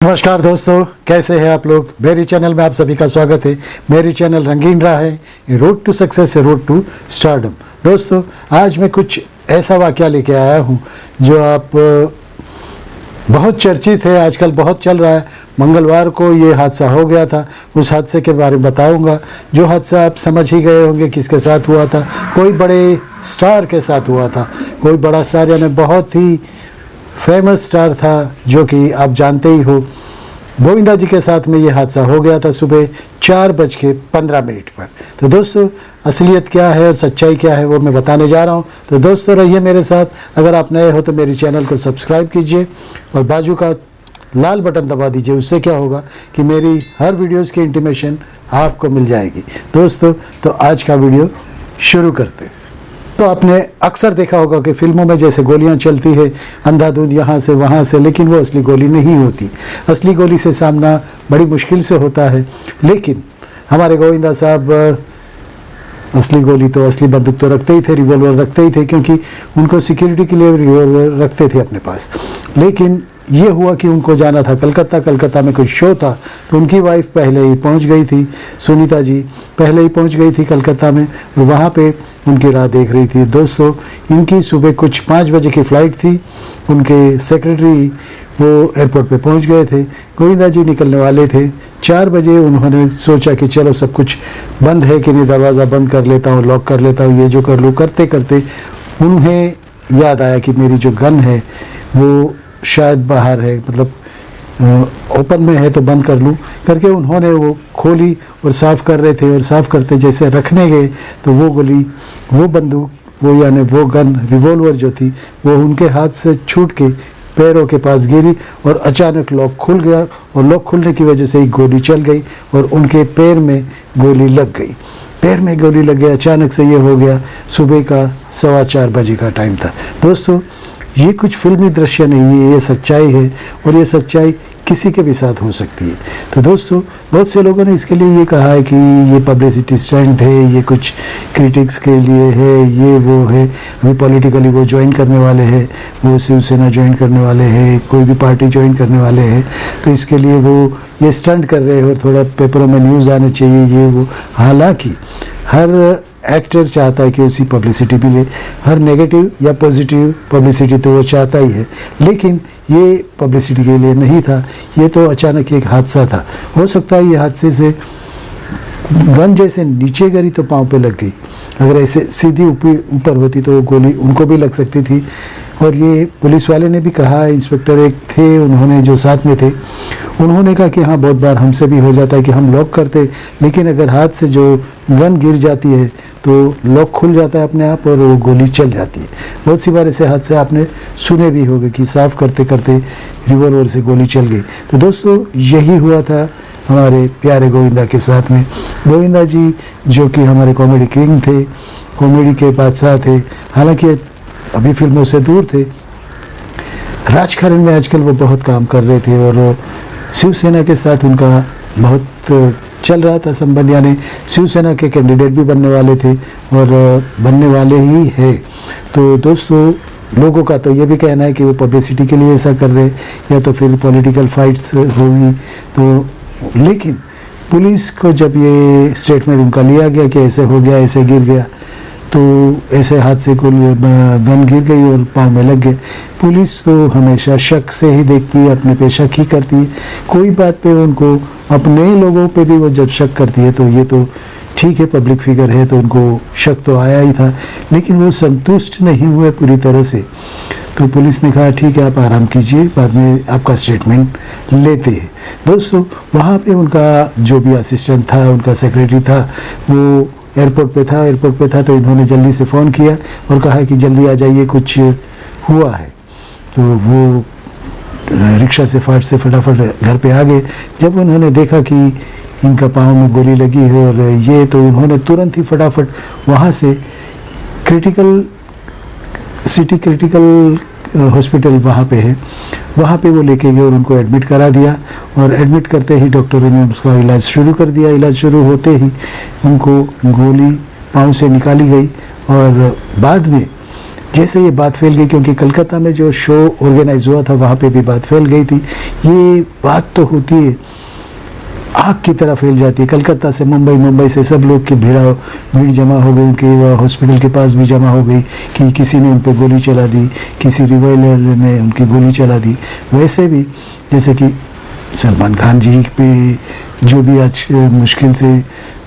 नमस्कार दोस्तों, कैसे हैं आप लोग। मेरी चैनल में आप सभी का स्वागत है। मेरी चैनल रंगीन राह है, रोड टू सक्सेस है, रोड टू स्टारडम। दोस्तों, आज मैं कुछ ऐसा वाकया लेके आया हूं जो आप बहुत चर्चित है, आजकल बहुत चल रहा है। मंगलवार को ये हादसा हो गया था, उस हादसे के बारे में बताऊंगा। जो हादसा आप समझ ही गए होंगे किसके साथ हुआ था। कोई बड़े स्टार के साथ हुआ था। कोई बड़ा स्टार यानी बहुत ही फेमस स्टार था, जो कि आप जानते ही हो। गोविंदा जी के साथ में ये हादसा हो गया था सुबह 4:15 पर। तो दोस्तों, असलियत क्या है और सच्चाई क्या है वो मैं बताने जा रहा हूँ। तो दोस्तों, रहिए मेरे साथ। अगर आप नए हो तो मेरे चैनल को सब्सक्राइब कीजिए और बाजू का लाल बटन दबा दीजिए। उससे क्या होगा कि मेरी हर वीडियोज़ की इंटीमेशन आपको मिल जाएगी। दोस्तों, तो आज का वीडियो शुरू करते हैं। तो आपने अक्सर देखा होगा कि फिल्मों में जैसे गोलियां चलती है अंधाधुंध यहाँ से वहाँ से, लेकिन वो असली गोली नहीं होती। असली गोली से सामना बड़ी मुश्किल से होता है। लेकिन हमारे गोविंदा साहब असली गोली तो असली बंदूक तो रखते ही थे, रिवॉल्वर रखते ही थे, क्योंकि उनको सिक्योरिटी के लिए रिवॉल्वर रखते थे अपने पास। लेकिन ये हुआ कि उनको जाना था कलकत्ता में कुछ शो था, तो उनकी वाइफ पहले ही पहुंच गई थी। सुनीता जी पहले ही पहुंच गई थी कलकत्ता में, वहाँ पे उनकी राह देख रही थी। दोस्तों, इनकी सुबह कुछ 5 बजे की फ़्लाइट थी। उनके सेक्रेटरी वो एयरपोर्ट पे पहुंच गए थे। गोविंदा जी निकलने वाले थे। 4 बजे उन्होंने सोचा कि चलो सब कुछ बंद है कि नहीं, दरवाज़ा बंद कर लेता हूँ, लॉक कर लेता हूँ, ये जो कर लूँ। करते करते उन्हें याद आया कि मेरी जो गन है वो शायद बाहर है, मतलब ओपन में है, तो बंद कर लूँ करके उन्होंने वो खोली और साफ़ कर रहे थे। और साफ़ करते जैसे रखने गए तो वो गोली, वो बंदूक, वो यानी वो गन, रिवॉल्वर जो थी, वो उनके हाथ से छूट के पैरों के पास गिरी और अचानक लॉक खुल गया। और लॉक खुलने की वजह से ही गोली चल गई और उनके पैर में गोली लग गई। पैर में गोली लग गई। अचानक से ये हो गया। सुबह का 4:15 बजे का टाइम था। दोस्तों, ये कुछ फिल्मी दृश्य नहीं है, ये सच्चाई है और ये सच्चाई किसी के भी साथ हो सकती है। तो दोस्तों, बहुत से लोगों ने इसके लिए ये कहा है कि ये पब्लिसिटी स्टंट है, ये कुछ क्रिटिक्स के लिए है, ये वो है। अभी पॉलिटिकली वो ज्वाइन करने वाले हैं, वो शिवसेना ज्वाइन करने वाले हैं, कोई भी पार्टी ज्वाइन करने वाले हैं, तो इसके लिए वो ये स्टंट कर रहे हैं और थोड़ा पेपरों में न्यूज़ आने चाहिए, ये वो। हालांकि हर एक्टर चाहता है कि उसी पब्लिसिटी मिले। हर नेगेटिव या पॉजिटिव पब्लिसिटी तो वो चाहता ही है, लेकिन ये पब्लिसिटी के लिए नहीं था। ये तो अचानक एक हादसा था। हो सकता है ये हादसे से गन जैसे नीचे गिरी तो पाँव पे लग गई। अगर ऐसे सीधी ऊपर होती तो गोली उनको भी लग सकती थी। और ये पुलिस वाले ने भी कहा, इंस्पेक्टर एक थे उन्होंने जो साथ में थे, उन्होंने कहा कि हाँ, बहुत बार हमसे भी हो जाता है कि हम लॉक करते, लेकिन अगर हाथ से जो गन गिर जाती है तो लॉक खुल जाता है अपने आप और वो गोली चल जाती है। बहुत सी बार ऐसे हादसे आपने सुने भी होंगे कि साफ़ करते करते रिवॉल्वर से गोली चल गई। तो दोस्तों, यही हुआ था हमारे प्यारे गोविंदा के साथ में। गोविंदा जी जो कि हमारे कॉमेडी किंग थे, कॉमेडी के बादशाह थे। हालांकि अभी फिल्मों से दूर थे, राजकारण में आजकल वो बहुत काम कर रहे थे और शिवसेना के साथ उनका बहुत चल रहा था संबंध, यानी शिवसेना के कैंडिडेट भी बनने वाले थे और बनने वाले ही है। तो दोस्तों, लोगों का तो ये भी कहना है कि वो पब्लिसिटी के लिए ऐसा कर रहे या तो फिर पॉलिटिकल फाइट्स होगी। तो लेकिन पुलिस को जब ये स्टेटमेंट उनका लिया गया कि ऐसे हो गया, ऐसे गिर गया, तो ऐसे हाथ से गन गिर गई और पाँव में लग गए। पुलिस तो हमेशा शक से ही देखती है, अपने पे शक ही करती है। कोई बात पे उनको, अपने लोगों पे भी वो जब शक करती है, तो ये तो ठीक है, पब्लिक फिगर है तो उनको शक तो आया ही था, लेकिन वो संतुष्ट नहीं हुए पूरी तरह से। तो पुलिस ने कहा ठीक है, आप आराम कीजिए, बाद में आपका स्टेटमेंट लेते हैं। दोस्तों, वहाँ पे उनका जो भी असिस्टेंट था, उनका सेक्रेटरी था, वो एयरपोर्ट पे था। तो इन्होंने जल्दी से फ़ोन किया और कहा कि जल्दी आ जाइए, कुछ हुआ है। तो वो रिक्शा से फटाफट घर पे आ गए। जब उन्होंने देखा कि इनका पाँव में गोली लगी है और ये, तो उन्होंने तुरंत ही फटाफट वहाँ से क्रिटिकल हॉस्पिटल वहाँ पे है, वहाँ पे वो लेके गए और उनको एडमिट करा दिया। और एडमिट करते ही डॉक्टरों ने उसका इलाज शुरू कर दिया। इलाज शुरू होते ही उनको गोली पाँव से निकाली गई और बाद में जैसे ये बात फैल गई, क्योंकि कलकत्ता में जो शो ऑर्गेनाइज हुआ था वहाँ पे भी बात फैल गई थी। ये बात तो होती है, आग की तरह फैल जाती है। कलकत्ता से मुंबई, मुंबई से सब लोग की भीड़ जमा हो गई, उनके हॉस्पिटल के पास भी जमा हो गई कि किसी ने उन पर गोली चला दी, किसी रिवाइलर ने उनकी गोली चला दी। वैसे भी जैसे कि सलमान खान जी पे जो भी आज मुश्किल से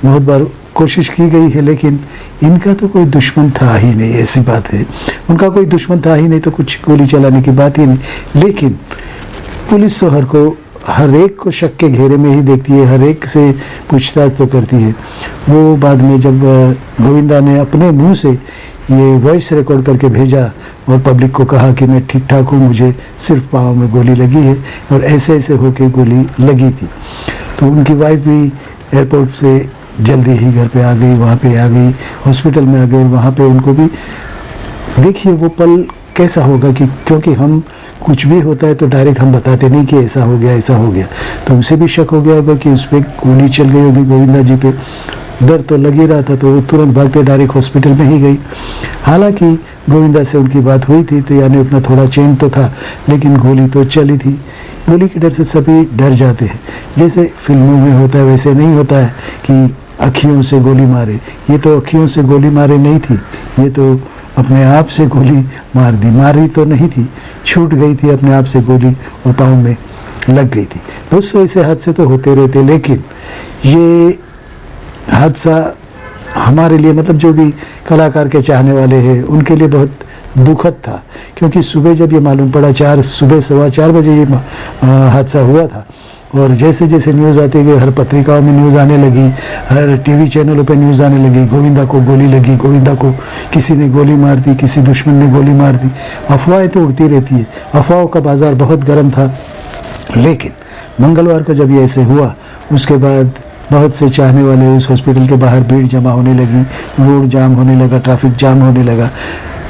बहुत बार कोशिश की गई है, लेकिन इनका तो कोई दुश्मन था ही नहीं, ऐसी बात है। उनका कोई दुश्मन था ही नहीं तो कुछ गोली चलाने की बात ही नहीं। लेकिन पुलिस तो हर एक को शक के घेरे में ही देखती है, हर एक से पूछताछ तो करती है। वो बाद में जब गोविंदा ने अपने मुंह से ये वॉइस रिकॉर्ड करके भेजा और पब्लिक को कहा कि मैं ठीक ठाक हूँ, मुझे सिर्फ पाँव में गोली लगी है और ऐसे ऐसे होके गोली लगी थी, तो उनकी वाइफ भी एयरपोर्ट से जल्दी ही घर पे आ गई, वहाँ पे आ गई, हॉस्पिटल में आ गई। वहाँ पे उनको भी देखिए वो पल कैसा होगा कि क्योंकि हम कुछ भी होता है तो डायरेक्ट हम बताते नहीं कि ऐसा हो गया ऐसा हो गया, तो उसे भी शक हो गया होगा कि उस पर गोली चल गई होगी गोविंदा जी पे। डर तो लग ही रहा था, तो वो तुरंत भागते डायरेक्ट हॉस्पिटल में ही गई। हालांकि गोविंदा से उनकी बात हुई थी, तो यानी उतना थोड़ा चैन तो था, लेकिन गोली तो चली थी। गोली के डर से सभी डर जाते हैं, जैसे फिल्मों में होता है वैसे नहीं होता है कि अखियों से गोली मारे। ये तो अखियों से गोली मारे नहीं थी, ये तो अपने आप से गोली मार दी। मारी तो नहीं थी, छूट गई थी अपने आप से गोली और पाँव में लग गई थी। दोस्तों ऐसे हादसे तो होते रहते, लेकिन ये हादसा हमारे लिए मतलब जो भी कलाकार के चाहने वाले हैं उनके लिए बहुत दुखद था, क्योंकि सुबह जब ये मालूम पड़ा, सुबह 4:15 बजे ये हादसा हुआ था, और जैसे जैसे न्यूज़ आती गई, हर पत्रिकाओं में न्यूज़ आने लगी, हर टीवी चैनलों पे न्यूज़ आने लगी, गोविंदा को गोली लगी, गोविंदा को किसी ने गोली मार दी, किसी दुश्मन ने गोली मार दी। अफवाहें तो उड़ती रहती है, अफवाहों का बाज़ार बहुत गर्म था। लेकिन मंगलवार को जब ये ऐसे हुआ, उसके बाद बहुत से चाहने वाले उस हॉस्पिटल के बाहर भीड़ जमा होने लगी, रोड जाम होने लगा, ट्रैफिक जाम होने लगा।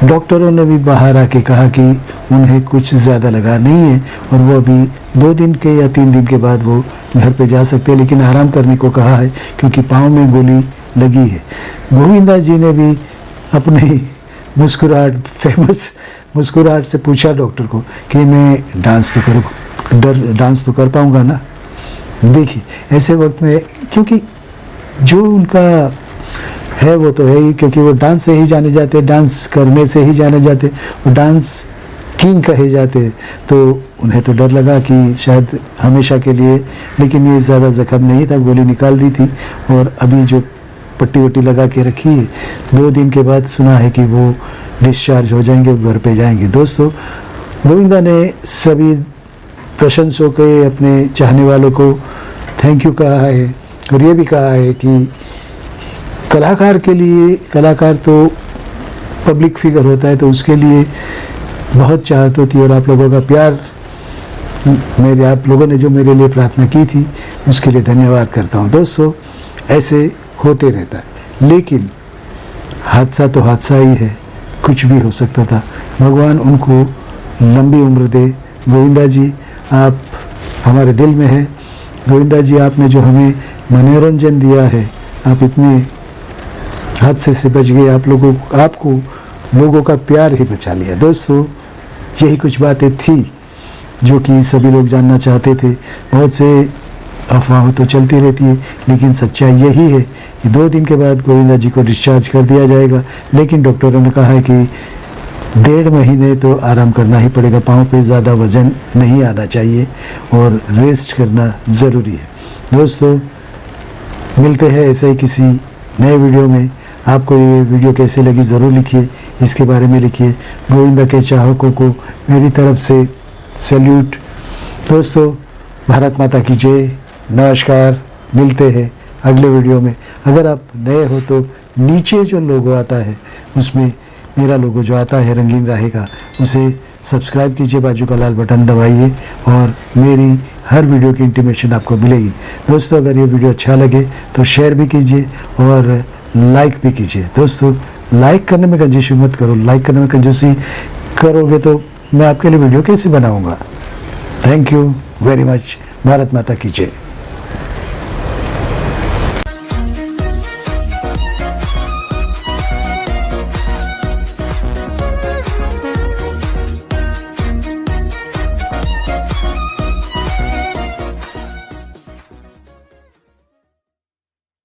डॉक्टरों ने भी बाहर आके कहा कि उन्हें कुछ ज़्यादा लगा नहीं है और वो अभी 2 दिन के या 3 दिन के बाद वो घर पे जा सकते हैं, लेकिन आराम करने को कहा है क्योंकि पाँव में गोली लगी है। गोविंदा जी ने भी अपनी फेमस मुस्कुराहट से पूछा डॉक्टर को कि मैं डांस तो कर पाऊँगा ना। देखिए ऐसे वक्त में, क्योंकि जो उनका है वो तो है ही, क्योंकि वो डांस से ही जाने जाते, डांस करने से ही जाने जाते, वो डांस किंग कहे जाते, तो उन्हें तो डर लगा कि शायद हमेशा के लिए, लेकिन ये ज़्यादा जख्म नहीं था, गोली निकाल दी थी और अभी जो पट्टी वट्टी लगा के रखी है, 2 दिन के बाद सुना है कि वो डिस्चार्ज हो जाएंगे, घर पे जाएंगे। दोस्तों गोविंदा ने सभी प्रशंसकों के, अपने चाहने वालों को थैंक यू कहा है और ये भी कहा है कि कलाकार के लिए, कलाकार तो पब्लिक फिगर होता है तो उसके लिए बहुत चाहत होती है और आप लोगों का प्यार, आप लोगों ने जो मेरे लिए प्रार्थना की थी उसके लिए धन्यवाद करता हूँ। दोस्तों ऐसे होते रहता है, लेकिन हादसा तो हादसा ही है, कुछ भी हो सकता था। भगवान उनको लंबी उम्र दे। गोविंदा जी आप हमारे दिल में है। गोविंदा जी आपने जो हमें मनोरंजन दिया है, आप इतने हादसे से बच गए, आपको लोगों का प्यार ही बचा लिया। दोस्तों यही कुछ बातें थी जो कि सभी लोग जानना चाहते थे। बहुत से अफवाह तो चलती रहती है, लेकिन सच्चाई यही है कि 2 दिन के बाद गोविंदा जी को डिस्चार्ज कर दिया जाएगा, लेकिन डॉक्टरों ने कहा है कि 1.5 महीने तो आराम करना ही पड़ेगा, पाँव पे ज़्यादा वज़न नहीं आना चाहिए और रेस्ट करना ज़रूरी है। दोस्तों मिलते हैं ऐसे ही किसी नए वीडियो में। आपको ये वीडियो कैसे लगी ज़रूर लिखिए, इसके बारे में लिखिए। गोविंदा के चाहकों को मेरी तरफ से सैल्यूट। दोस्तों भारत माता की जय। नमस्कार, मिलते हैं अगले वीडियो में। अगर आप नए हो तो नीचे जो लोगो आता है उसमें मेरा लोगो जो आता है रंगीन राहे का, उसे सब्सक्राइब कीजिए, बाजू का लाल बटन दबाइए और मेरी हर वीडियो की इंटीमेशन आपको मिलेगी। दोस्तों अगर ये वीडियो अच्छा लगे तो शेयर भी कीजिए और लाइक भी कीजिए। दोस्तों लाइक करने में कंजूसी मत करो, लाइक करने में कंजूसी करोगे तो मैं आपके लिए वीडियो कैसे बनाऊंगा। Thank you very much. Bharat माता की जय।